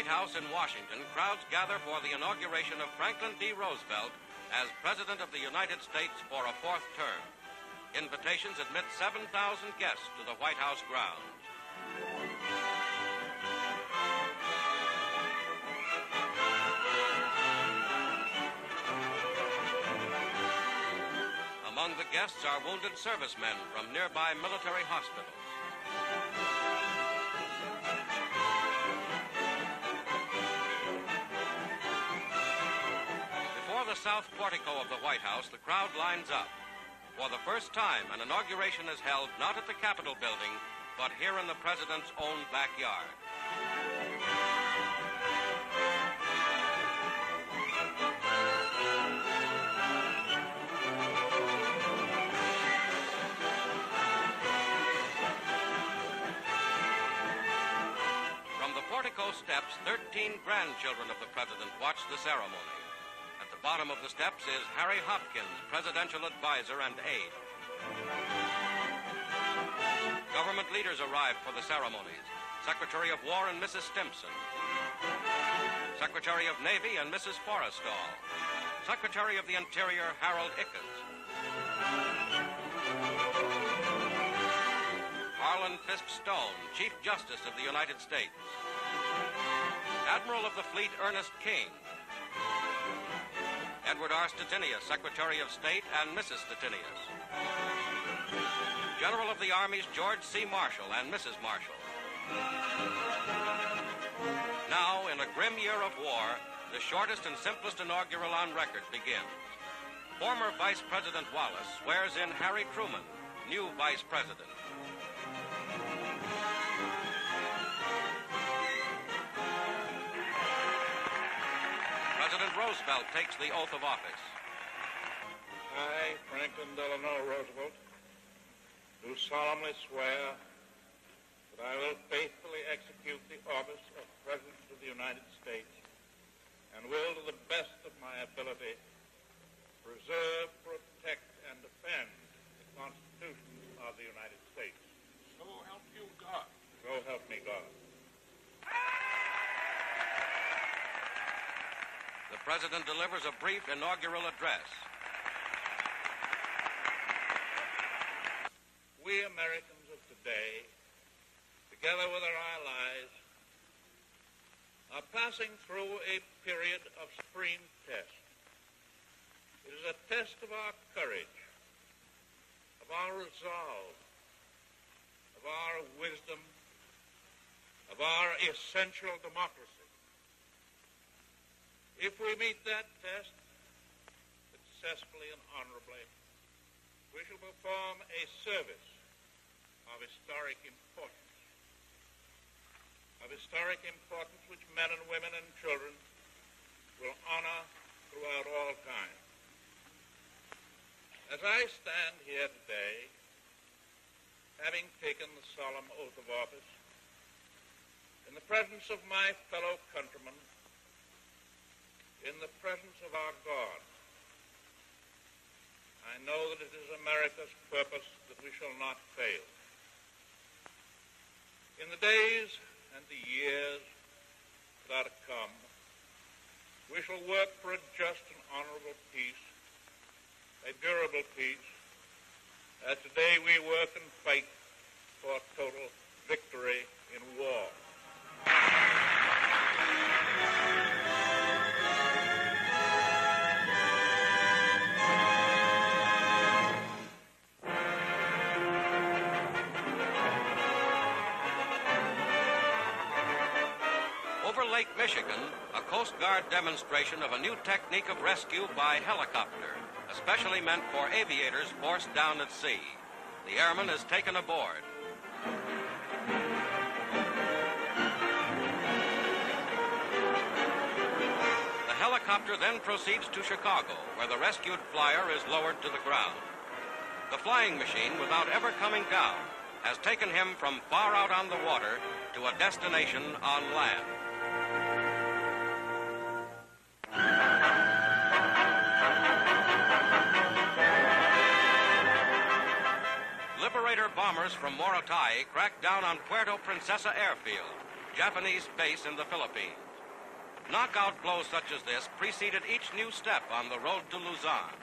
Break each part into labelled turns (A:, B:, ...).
A: White House in Washington, crowds gather for the inauguration of Franklin D. Roosevelt as President of the United States for a fourth term. Invitations admit 7,000 guests to the White House grounds. Among the guests are wounded servicemen from nearby military hospitals. Before the south portico of the White House, the crowd lines up. For the first time, an inauguration is held not at the Capitol building, but here in the President's own backyard. From the portico steps, 13 grandchildren of the President watch the ceremony. At the bottom of the steps is Harry Hopkins, presidential advisor and aide. Government leaders arrived for the ceremonies. Secretary of War and Mrs. Stimson. Secretary of Navy and Mrs. Forrestal. Secretary of the Interior, Harold Ickes. Harlan Fiske Stone, Chief Justice of the United States. Admiral of the Fleet, Ernest King. Edward R. Stettinius, Secretary of State, and Mrs. Stettinius. General of the Armies, George C. Marshall, and Mrs. Marshall. Now, in a grim year of war, the shortest and simplest inaugural on record begins. Former Vice President Wallace swears in Harry Truman, new Vice President. President Roosevelt takes the oath of office.
B: I, Franklin Delano Roosevelt, do solemnly swear that I will faithfully execute the office of President of the United States and will, to the best of my ability, preserve, protect, and defend the Constitution of the United States.
C: So help you God.
B: So help me God.
A: The President delivers a brief inaugural address.
B: We Americans of today, together with our allies, are passing through a period of supreme test. It is a test of our courage, of our resolve, of our wisdom, of our essential democracy. If we meet that test successfully and honorably, we shall perform a service of historic importance which men and women and children will honor throughout all time. As I stand here today, having taken the solemn oath of office, in the presence of my fellow countrymen, in the presence of our God, I know that it is America's purpose that we shall not fail. In the days and the years that are to come, we shall work for a just and honorable peace, a durable peace, as today we work and fight for total victory in war.
A: Over Lake Michigan, a Coast Guard demonstration of a new technique of rescue by helicopter, especially meant for aviators forced down at sea. The airman is taken aboard. The helicopter then proceeds to Chicago, where the rescued flyer is lowered to the ground. The flying machine, without ever coming down, has taken him from far out on the water to a destination on land. Liberator bombers from Morotai cracked down on Puerto Princesa Airfield, Japanese base in the Philippines. Knockout blows such as this preceded each new step on the road to Luzon.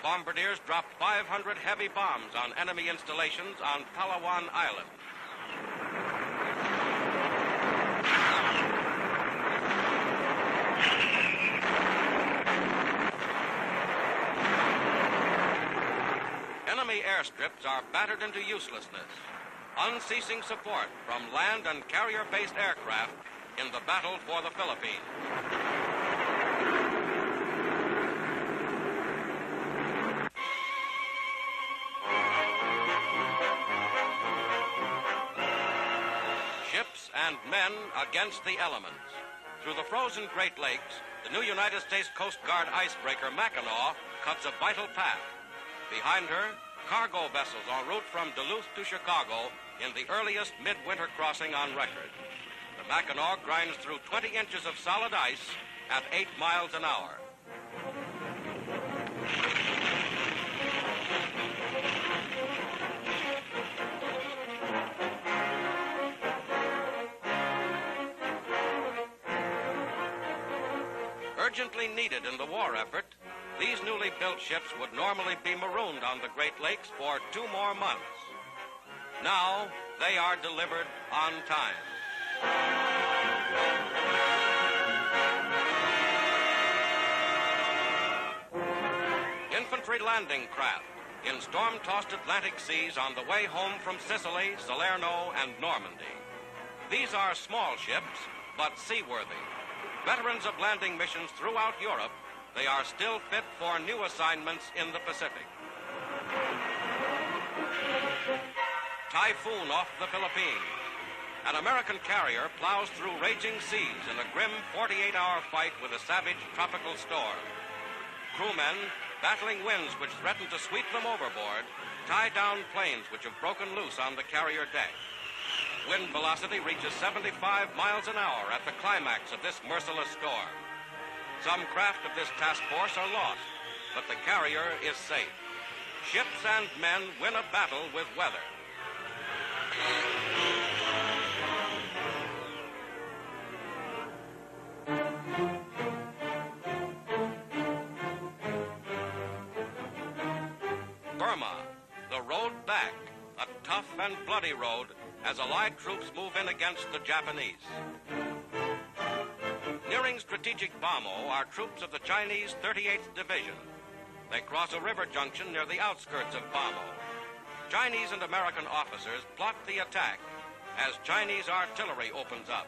A: Bombardiers dropped 500 heavy bombs on enemy installations on Palawan Island. Enemy airstrips are battered into uselessness. Unceasing support from land and carrier-based aircraft in the battle for the Philippines. Ships and men against the elements. Through the frozen Great Lakes, the new United States Coast Guard icebreaker Mackinac cuts a vital path. Behind her, cargo vessels en route from Duluth to Chicago in the earliest midwinter crossing on record. The Mackinac grinds through 20 inches of solid ice at 8 miles an hour. Urgently needed in the war effort, these newly built ships would normally be marooned on the Great Lakes for 2 more months. Now, they are delivered on time. Infantry landing craft in storm-tossed Atlantic seas on the way home from Sicily, Salerno, and Normandy. These are small ships, but seaworthy. Veterans of landing missions throughout Europe, they are still fit for new assignments in the Pacific. Typhoon off the Philippines. An American carrier plows through raging seas in a grim 48-hour fight with a savage tropical storm. Crewmen, battling winds which threaten to sweep them overboard, tie down planes which have broken loose on the carrier deck. Wind velocity reaches 75 miles an hour at the climax of this merciless storm. Some craft of this task force are lost, but the carrier is safe. Ships and men win a battle with weather. Burma, the road back, a tough and bloody road as Allied troops move in against the Japanese. Nearing strategic Bamo are troops of the Chinese 38th Division. They cross a river junction near the outskirts of Bamo. Chinese and American officers plot the attack as Chinese artillery opens up.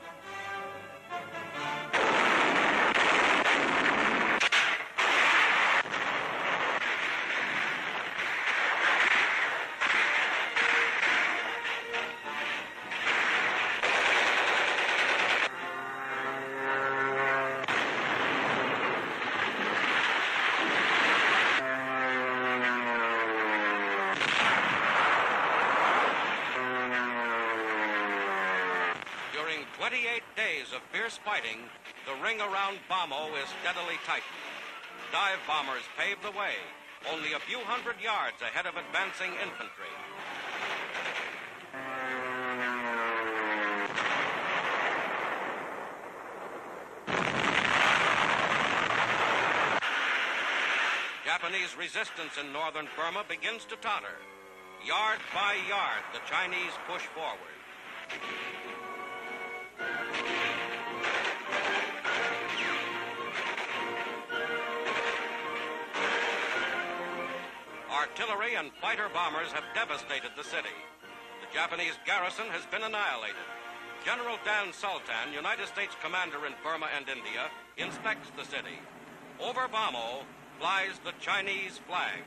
A: During 28 days of fierce fighting, the ring around Bamo is steadily tightened. Dive bombers pave the way, only a few hundred yards ahead of advancing infantry. Japanese resistance in northern Burma begins to totter. Yard by yard, the Chinese push forward. Artillery and fighter bombers have devastated the city. The Japanese garrison has been annihilated. General Sultan, United States commander in Burma and India, inspects the city. Over Bamo flies the Chinese flag.